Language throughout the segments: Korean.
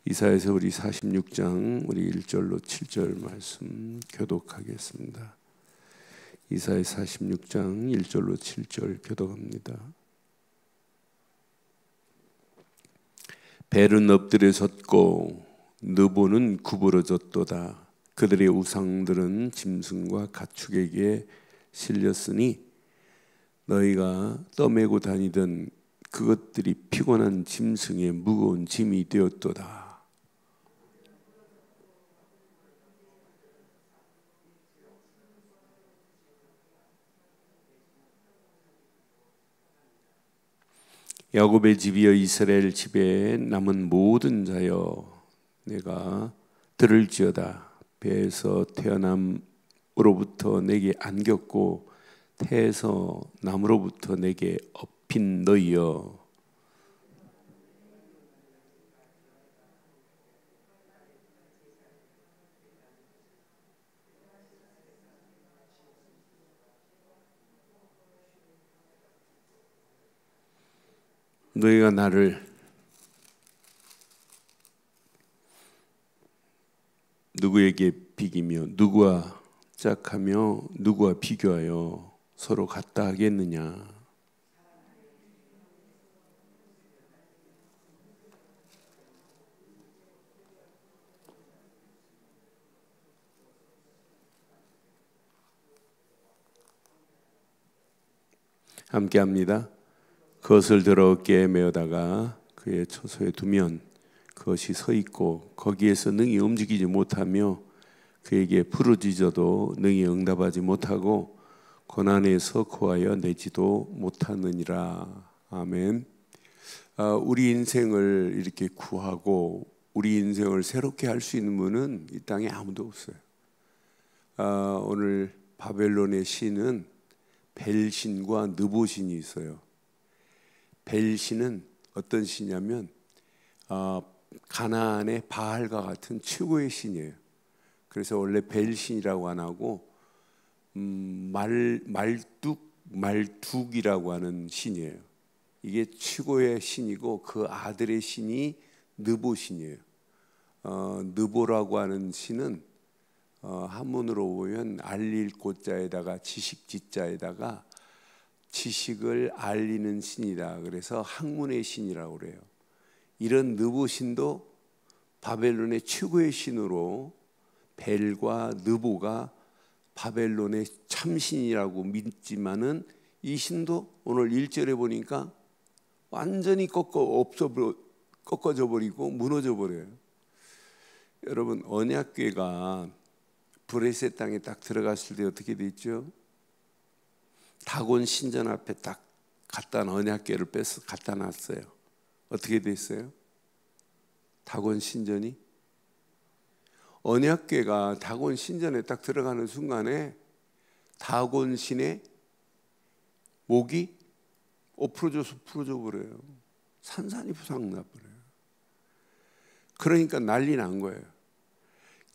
이사야서 우리 46장 우리 1절로 7절 말씀 교독하겠습니다. 이사야 46장 1절로 7절 교독합니다. 벨은 엎드려 섰고 느보는 구부러졌도다. 그들의 우상들은 짐승과 가축에게 실렸으니 너희가 떠매고 다니던 그것들이 피곤한 짐승의 무거운 짐이 되었도다. 야곱의 집이여 이스라엘 집에 남은 모든 자여 내가 들을지어다. 배에서 태어남으로부터 내게 안겼고 태에서 남으로부터 내게 업힌 너희여, 너희가 나를 누구에게 비기며 누구와 짝하며 누구와 비교하여 서로 같다 하겠느냐? 함께합니다. 그것을 들어 어깨에 메어다가 그의 처소에 두면 그것이 서 있고 거기에서 능히 움직이지 못하며 그에게 부르짖어도 능히 응답하지 못하고 고난에서 구하여 내지도 못하느니라. 아멘. 우리 인생을 이렇게 구하고 우리 인생을 새롭게 할 수 있는 분은 이 땅에 아무도 없어요. 오늘 바벨론의 신은 벨신과 느보신이 있어요. 벨신은 어떤 신이냐면 가나안의 바알과 같은 최고의 신이에요. 그래서 원래 벨신이라고 안 하고 말둑이라고 하는 신이에요. 이게 최고의 신이고 그 아들의 신이 느보신이에요. 느보라고 하는 신은 한문으로 보면 알릴 고자에다가 지식 지자에다가 지식을 알리는 신이다. 그래서 학문의 신이라고 그래요. 이런 느보신도 바벨론의 최고의 신으로 벨과 느보가 바벨론의 참신이라고 믿지만은 이 신도 오늘 1절에 보니까 완전히 꺾어져 버리고 무너져 버려요. 여러분, 언약궤가 브레셋 땅에 딱 들어갔을 때 어떻게 돼 있죠? 다곤 신전 앞에 딱 갖다 언약궤를 빼서 갖다 놨어요. 어떻게 됐어요? 다곤 신전이 언약궤가 다곤 신전에 딱 들어가는 순간에 다곤 신의 목이 엎어져서 부러져 버려요. 산산이 부상나 버려요. 그러니까 난리 난 거예요.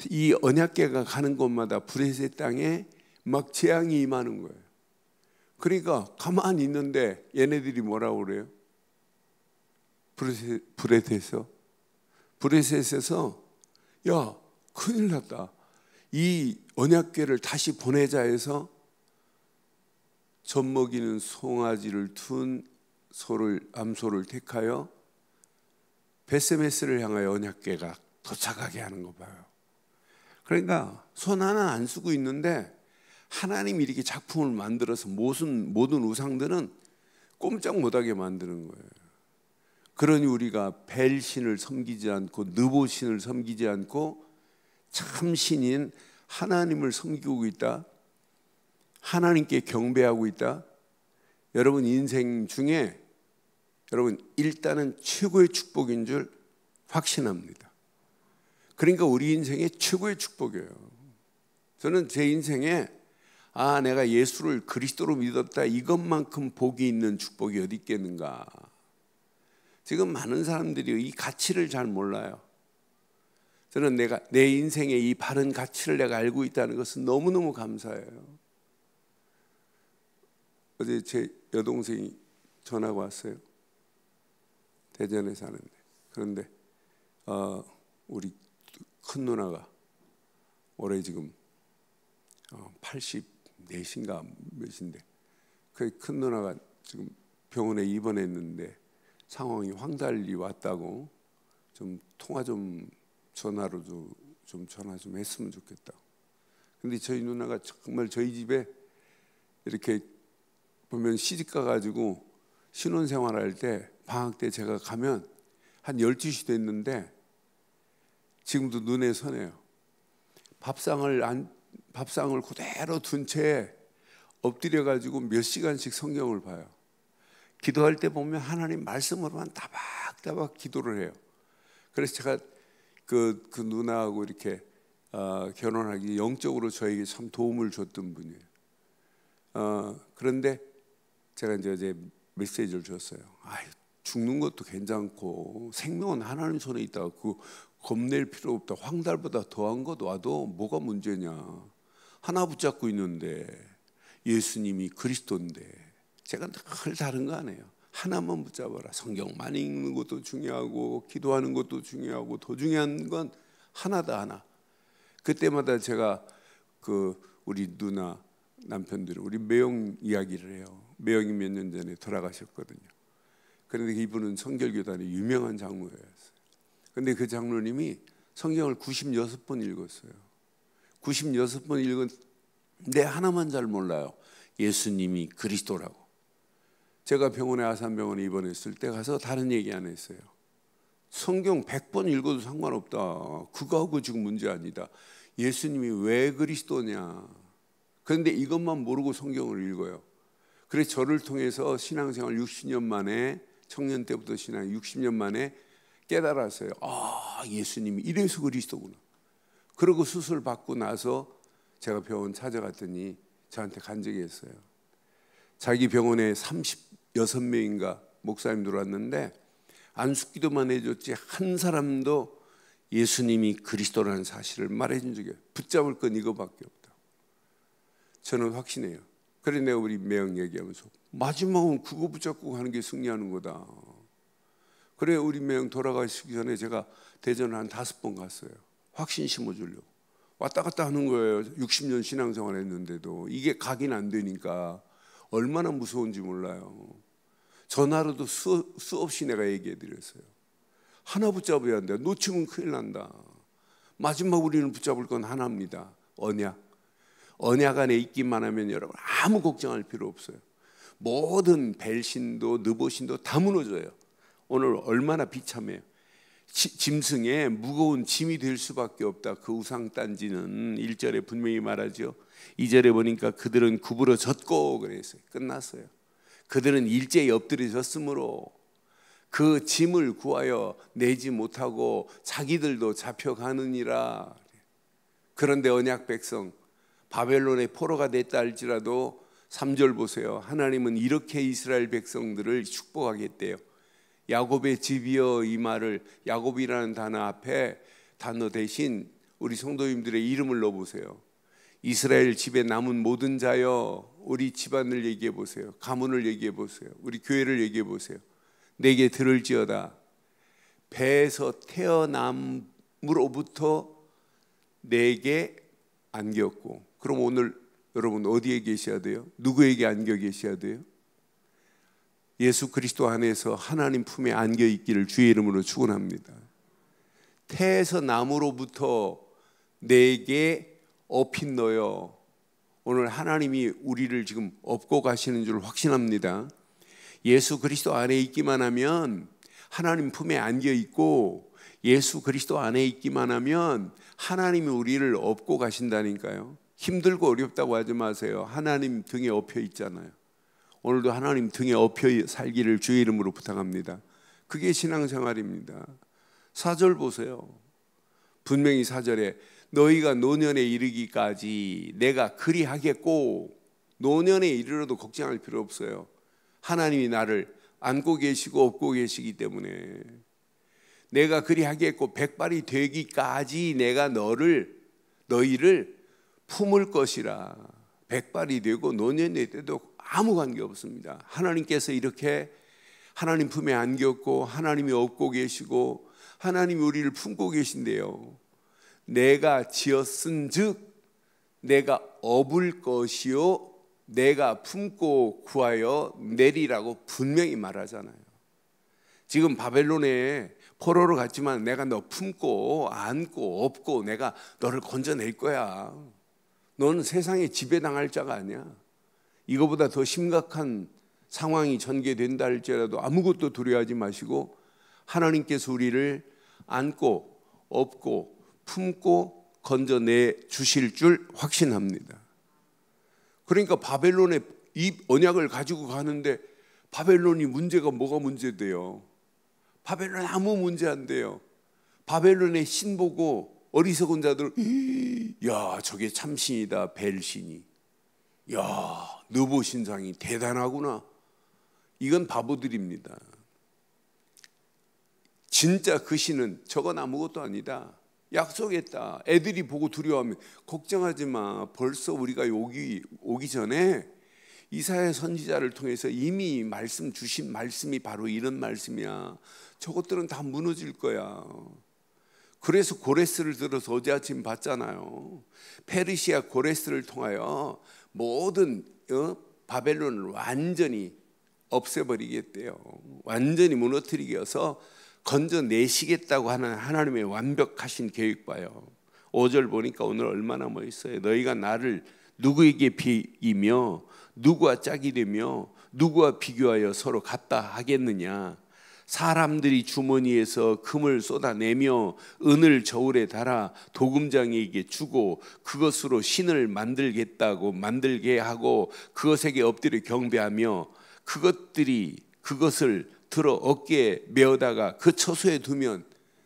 이 언약궤가 가는 곳마다 브레셋 땅에 막 재앙이 임하는 거예요. 그러니까 가만히 있는데 얘네들이 뭐라고 그래요? 브레셋에서 야, 큰일 났다. 이 언약궤를 다시 보내자 해서 젖먹이는 송아지를 둔 암소를 택하여 베세메스를 향하여 언약궤가 도착하게 하는 거 봐요. 그러니까 손 하나 안 쓰고 있는데 하나님이 이렇게 작품을 만들어서 모든 우상들은 꼼짝 못하게 만드는 거예요. 그러니 우리가 벨신을 섬기지 않고 느보신을 섬기지 않고 참신인 하나님을 섬기고 있다. 하나님께 경배하고 있다. 여러분 인생 중에 여러분 일단은 최고의 축복인 줄 확신합니다. 그러니까 우리 인생의 최고의 축복이에요. 저는 제 인생에 내가 예수를 그리스도로 믿었다, 이것만큼 복이 있는 축복이 어디 있겠는가. 지금 많은 사람들이 이 가치를 잘 몰라요. 저는 내 인생의 이 바른 가치를 내가 알고 있다는 것은 너무너무 감사해요. 어제 제 여동생이 전화가 왔어요. 대전에 사는데. 그런데 우리 큰 누나가 올해 지금 84인가 몇인데, 그 큰 누나가 지금 병원에 입원했는데 상황이 황달이 왔다고 좀 통화 좀 전화로도 좀 전화 좀 했으면 좋겠다. 근데 저희 누나가 정말 저희 집에 이렇게 보면 시집 가가지고 신혼생활할 때 방학 때 제가 가면 한 12시 됐는데 지금도 눈에 선해요. 밥상을 그대로 둔 채 엎드려가지고 몇 시간씩 성경을 봐요. 기도할 때 보면 하나님 말씀으로만 다박다박 기도를 해요. 그래서 제가 그 누나하고 이렇게 결혼하기 영적으로 저에게 참 도움을 줬던 분이에요. 그런데 제가 이제 메시지를 줬어요. 죽는 것도 괜찮고 생명은 하나님 손에 있다. 그 겁낼 필요 없다. 황달보다 더한 것 와도 뭐가 문제냐. 하나 붙잡고 있는데 예수님이 그리스도인데 제가 늘 다른 거 아니에요. 하나만 붙잡아라. 성경 많이 읽는 것도 중요하고 기도하는 것도 중요하고 더 중요한 건 하나다 하나. 그때마다 제가 우리 누나 남편들 우리 매형 이야기를 해요. 매형이 몇 년 전에 돌아가셨거든요. 그런데 이분은 성결교단의 유명한 장로였어요. 그런데 그 장로님이 성경을 96번 읽었어요. 96번 읽었는데 하나만 잘 몰라요. 예수님이 그리스도라고. 제가 병원에 아산병원에 입원했을 때 가서 다른 얘기 안 했어요. 성경 100번 읽어도 상관없다. 그거하고 지금 문제 아니다. 예수님이 왜 그리스도냐. 그런데 이것만 모르고 성경을 읽어요. 그래서 저를 통해서 신앙생활 60년 만에 청년 때부터 신앙 60년 만에 깨달았어요. 예수님이 이래서 그리스도구나. 그러고 수술 받고 나서 제가 병원 찾아갔더니 저한테 간증했어요. 자기 병원에 36명인가 목사님들 왔는데 안수기도만 해줬지 한 사람도 예수님이 그리스도라는 사실을 말해준 적이 없어요. 붙잡을 건 이거밖에 없다. 저는 확신해요. 그래 내가 우리 매형 얘기하면서 마지막은 그거 붙잡고 가는 게 승리하는 거다. 그래 우리 매형 돌아가시기 전에 제가 대전을 한 5번 갔어요. 확신 심어주려고. 왔다 갔다 하는 거예요. 60년 신앙생활 했는데도 이게 각인 안 되니까 얼마나 무서운지 몰라요. 전화로도 수없이 내가 얘기해 드렸어요. 하나 붙잡아야 한다. 놓치면 큰일 난다. 마지막 우리는 붙잡을 건 하나입니다. 언약. 언약 안에 있기만 하면 여러분 아무 걱정할 필요 없어요. 모든 벨신도 느보신도 다 무너져요. 오늘 얼마나 비참해요. 짐승에 무거운 짐이 될 수밖에 없다. 그 우상단지는 1절에 분명히 말하죠. 2절에 보니까 그들은 구부러졌고 그랬어요. 끝났어요. 그들은 일제히 엎드려졌으므로 그 짐을 구하여 내지 못하고 자기들도 잡혀가느니라. 그런데 언약 백성 바벨론의 포로가 됐다 할지라도 3절 보세요. 하나님은 이렇게 이스라엘 백성들을 축복하겠대요. 야곱의 집이여, 이 말을 야곱이라는 단어 앞에 단어 대신 우리 성도님들의 이름을 넣어보세요. 이스라엘 집에 남은 모든 자여, 우리 집안을 얘기해 보세요. 가문을 얘기해 보세요. 우리 교회를 얘기해 보세요. 내게 들을지어다. 배에서 태어남으로부터 내게 안겼고. 그럼 오늘 여러분 어디에 계셔야 돼요? 누구에게 안겨 계셔야 돼요? 예수 그리스도 안에서 하나님 품에 안겨 있기를 주의 이름으로 축원합니다. 태에서 남으로부터 내게 업힌 너여. 오늘 하나님이 우리를 지금 업고 가시는 줄 확신합니다. 예수 그리스도 안에 있기만 하면 하나님 품에 안겨 있고, 예수 그리스도 안에 있기만 하면 하나님이 우리를 업고 가신다니까요. 힘들고 어렵다고 하지 마세요. 하나님 등에 업혀 있잖아요. 오늘도 하나님 등에 업혀 살기를 주의 이름으로 부탁합니다. 그게 신앙생활입니다. 4절 보세요. 분명히 4절에 너희가 노년에 이르기까지 내가 그리하겠고, 노년에 이르러도 걱정할 필요 없어요. 하나님이 나를 안고 계시고 업고 계시기 때문에 내가 그리하겠고 백발이 되기까지 내가 너희를 품을 것이라. 백발이 되고 노년이 돼도 아무 관계 없습니다. 하나님께서 이렇게 하나님 품에 안겼고 하나님이 업고 계시고 하나님이 우리를 품고 계신대요. 내가 지었은즉 내가 업을 것이요 내가 품고 구하여 내리라고 분명히 말하잖아요. 지금 바벨론에 포로로 갔지만 내가 너 품고 안고 업고 내가 너를 건져낼 거야. 너는 세상에 지배당할 자가 아니야. 이거보다 더 심각한 상황이 전개된다 할지라도 아무것도 두려워하지 마시고 하나님께서 우리를 안고 업고 품고 건져내 주실 줄 확신합니다. 그러니까 바벨론에 이 언약을 가지고 가는데 바벨론이 문제가 뭐가 문제돼요? 바벨론 아무 문제 안 돼요. 바벨론의 신 보고 어리석은 자들, 야 저게 참신이다 벨신이, 야 느보 신상이 대단하구나. 이건 바보들입니다. 진짜 그 신은 저건 아무것도 아니다. 약속했다. 애들이 보고 두려워하면 걱정하지 마. 벌써 우리가 여기 오기 전에 이사야 선지자를 통해서 이미 말씀 주신 말씀이 바로 이런 말씀이야. 저것들은 다 무너질 거야. 그래서 고레스를 들어서 어제 아침 봤잖아요. 페르시아 고레스를 통하여 모든 바벨론을 완전히 없애버리겠대요. 완전히 무너뜨리게 해서 건져내시겠다고 하는 하나님의 완벽하신 계획 봐요. 5절 보니까 오늘 얼마나 멋있어요. 너희가 나를 누구에게 비이며 누구와 짝이 되며 누구와 비교하여 서로 같다 하겠느냐. 사람들이 주머니에서 금을 쏟아내며 은을 저울에 달아 도금장에게 주고 그것으로 신을 만들게 하고 그것에게 엎드려 경배하며 그것을 들어 어깨에 메어다가 그 처소에 두면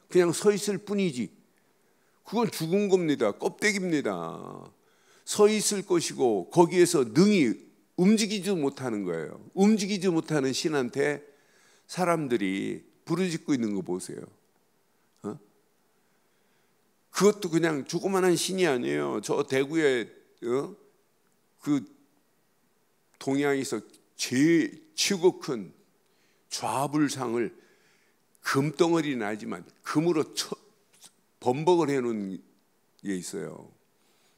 그냥 서 있을 뿐이지. 그건 죽은 겁니다. 껍데기입니다. 서 있을 것이고 거기에서 능히 움직이지 못하는 거예요. 움직이지 못하는 신한테 사람들이 부르짖고 있는 거 보세요. 그것도 그냥 조그만한 신이 아니에요. 저 대구에 그 동양에서 최고 큰 좌불상을 금덩어리는 아니지만 금으로 범벅을 해놓은 게 있어요.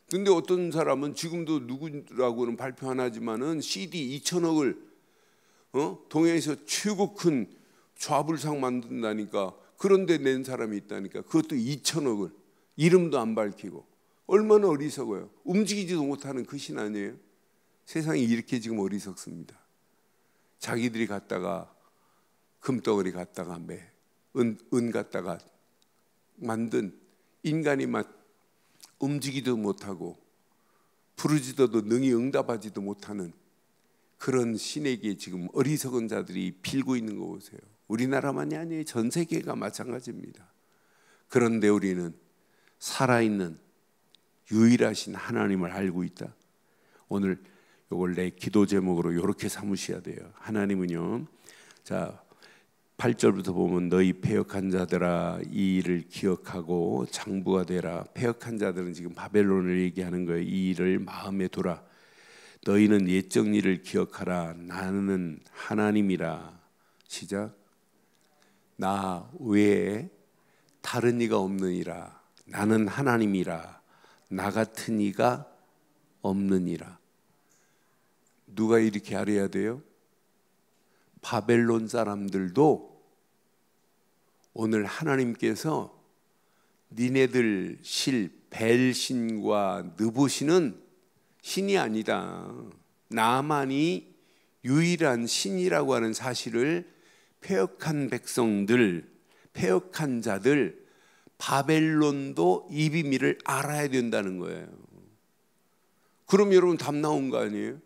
근데 어떤 사람은 지금도 누구라고는 발표 안 하지만은 CD 2천억을 동해에서 최고 큰 좌불상 만든다니까. 그런데 낸 사람이 있다니까. 그것도 2천억을 이름도 안 밝히고. 얼마나 어리석어요. 움직이지도 못하는 그 신 아니에요? 세상이 이렇게 지금 어리석습니다. 자기들이 갖다가 금덩어리 갖다가 은 갖다가 만든 인간이 막 움직이도 못하고 부르짖어도 능히 응답하지도 못하는 그런 신에게 지금 어리석은 자들이 빌고 있는 거 보세요. 우리나라만이 아니에요. 전 세계가 마찬가지입니다. 그런데 우리는 살아있는 유일하신 하나님을 알고 있다. 오늘 이걸 내 기도 제목으로 이렇게 삼으셔야 돼요. 하나님은요, 자 8절부터 보면 너희 패역한 자들아 이 일을 기억하고 장부가 되라. 패역한 자들은 지금 바벨론을 얘기하는 거예요. 이 일을 마음에 두라. 너희는 옛적 일을 기억하라. 나는 하나님이라. 시작. 나 외에 다른 이가 없느니라. 나는 하나님이라. 나 같은 이가 없느니라. 누가 이렇게 알아야 돼요? 바벨론 사람들도 오늘 하나님께서 니네들 벨신과 느보신은 신이 아니다. 나만이 유일한 신이라고 하는 사실을 패역한 백성들, 패역한 자들, 바벨론도 이 비밀을 알아야 된다는 거예요. 그럼 여러분 답 나온 거 아니에요?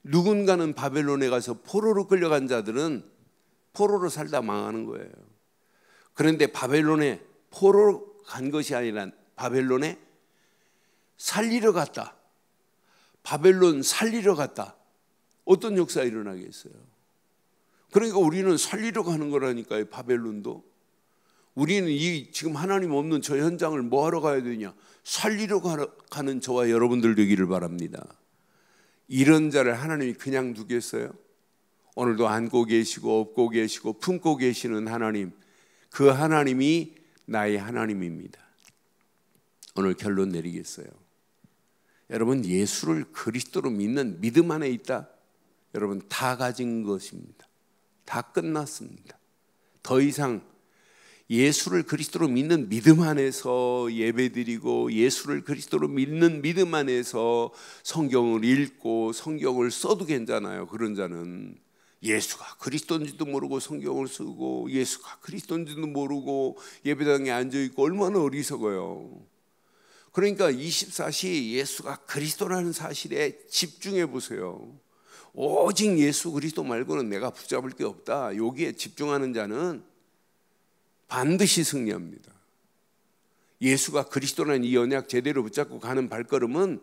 누군가는 바벨론에 가서 포로로 끌려간 자들은 포로로 살다 망하는 거예요. 그런데 바벨론에 포로로 간 것이 아니라 바벨론에 살리러 갔다. 바벨론 살리러 갔다. 어떤 역사가 일어나겠어요? 그러니까 우리는 살리러 가는 거라니까요. 바벨론도. 우리는 이 지금 하나님 없는 저 현장을 뭐하러 가야 되냐? 살리러 가는 저와 여러분들 되기를 바랍니다. 이런 자를 하나님이 그냥 두겠어요? 오늘도 안고 계시고 업고 계시고 품고 계시는 하나님, 그 하나님이 나의 하나님입니다. 오늘 결론 내리겠어요. 여러분, 예수를 그리스도로 믿는 믿음 안에 있다. 여러분, 다 가진 것입니다. 다 끝났습니다. 더 이상 예수를 그리스도로 믿는 믿음 안에서 예배드리고 예수를 그리스도로 믿는 믿음 안에서 성경을 읽고 성경을 써도 괜찮아요. 그런 자는 예수가 그리스도인지도 모르고 성경을 쓰고 예수가 그리스도인지도 모르고 예배당에 앉아있고 얼마나 어리석어요. 그러니까 24시 예수가 그리스도라는 사실에 집중해 보세요. 오직 예수 그리스도 말고는 내가 붙잡을 게 없다. 여기에 집중하는 자는 반드시 승리합니다. 예수가 그리스도라는 이 언약 제대로 붙잡고 가는 발걸음은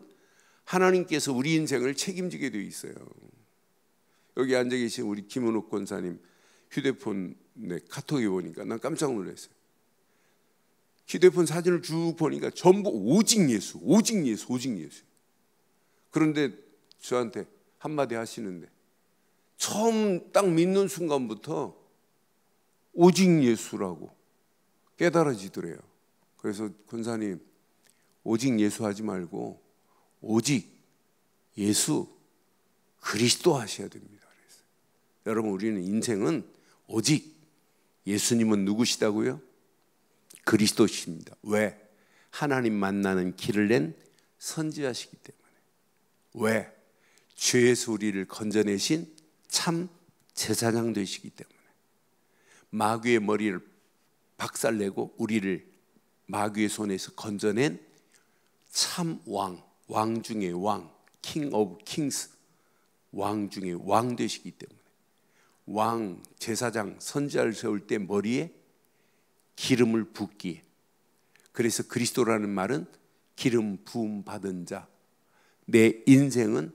하나님께서 우리 인생을 책임지게 되어 있어요. 여기 앉아 계신 우리 김은옥 권사님 휴대폰에 카톡에 보니까 난 깜짝 놀랐어요. 휴대폰 사진을 쭉 보니까 전부 오직 예수, 오직 예수, 오직 예수. 그런데 저한테 한마디 하시는데 처음 딱 믿는 순간부터 오직 예수라고 깨달아지더래요. 그래서 권사님, 오직 예수 하지 말고 오직 예수 그리스도 하셔야 됩니다. 그래서 여러분, 우리는 인생은 오직 예수님은 누구시다고요? 그리스도십니다. 왜? 하나님 만나는 길을 낸 선지자시기 때문에. 왜? 죄에서 우리를 건져내신 참 제사장 되시기 때문에. 마귀의 머리를 박살내고 우리를 마귀의 손에서 건져낸 참 왕, 왕 중의 왕, king of kings, 왕 중의 왕 되시기 때문에. 왕, 제사장, 선지자를 세울 때 머리에 기름을 붓기에. 그래서 그리스도라는 말은 기름 부음 받은 자. 내 인생은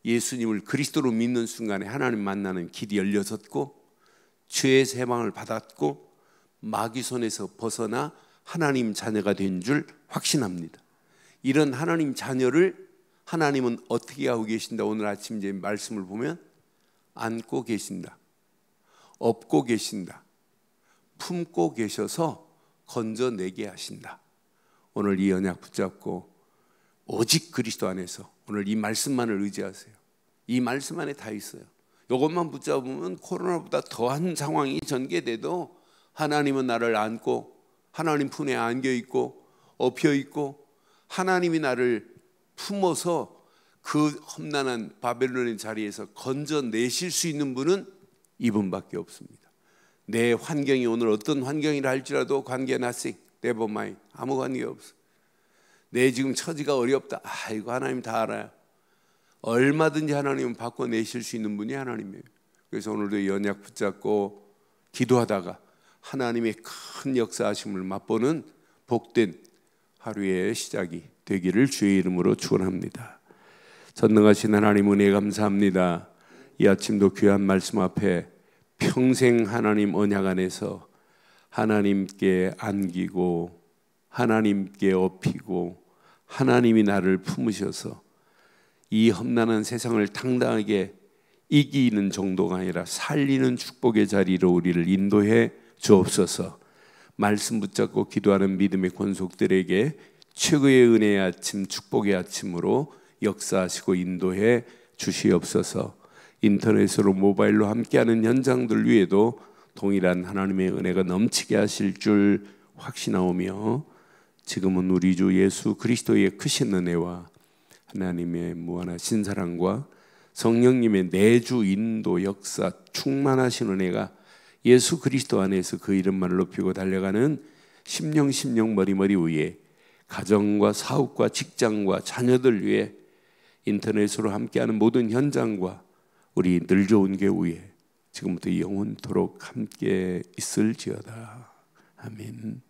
예수님을 그리스도로 믿는 순간에 하나님 만나는 길이 열려졌고 죄의 해방을 받았고 마귀 손에서 벗어나 하나님 자녀가 된 줄 확신합니다. 이런 하나님 자녀를 하나님은 어떻게 하고 계신다? 오늘 아침 이제 말씀을 보면 안고 계신다, 업고 계신다, 품고 계셔서 건져내게 하신다. 오늘 이 언약 붙잡고 오직 그리스도 안에서 오늘 이 말씀만을 의지하세요. 이 말씀 안에 다 있어요. 이것만 붙잡으면 코로나보다 더한 상황이 전개돼도 하나님은 나를 안고 하나님 품에 안겨있고 엎혀있고 하나님이 나를 품어서 그 험난한 바벨론의 자리에서 건져내실 수 있는 분은 이분밖에 없습니다. 내 환경이 오늘 어떤 환경이라 할지라도 관계 nothing, never mind, 아무 관계 없어. 내 지금 처지가 어렵다. 이거 하나님 다 알아요. 얼마든지 하나님은 바꿔내실 수 있는 분이 하나님이에요. 그래서 오늘도 이 언약 붙잡고 기도하다가 하나님의 큰 역사하심을 맛보는 복된 하루의 시작이 되기를 주의 이름으로 축원합니다. 전능하신 하나님 은혜 감사합니다. 이 아침도 귀한 말씀 앞에 평생 하나님 언약 안에서 하나님께 안기고 하나님께 업히고 하나님이 나를 품으셔서 이 험난한 세상을 당당하게 이기는 정도가 아니라 살리는 축복의 자리로 우리를 인도해 주옵소서. 말씀 붙잡고 기도하는 믿음의 권속들에게 최고의 은혜의 아침, 축복의 아침으로 역사하시고 인도해 주시옵소서. 인터넷으로 모바일로 함께하는 현장들 위에도 동일한 하나님의 은혜가 넘치게 하실 줄 확신하오며 지금은 우리 주 예수 그리스도의 크신 은혜와 하나님의 무한하신 사랑과 성령님의 내주 인도 역사 충만하신 은혜가 예수 그리스도 안에서 그 이름만을 높이고 달려가는 심령 머리머리 위에 가정과 사업과 직장과 자녀들 위해 인터넷으로 함께하는 모든 현장과 우리 늘 좋은 교회 지금부터 영원토록 함께 있을지어다. 아멘.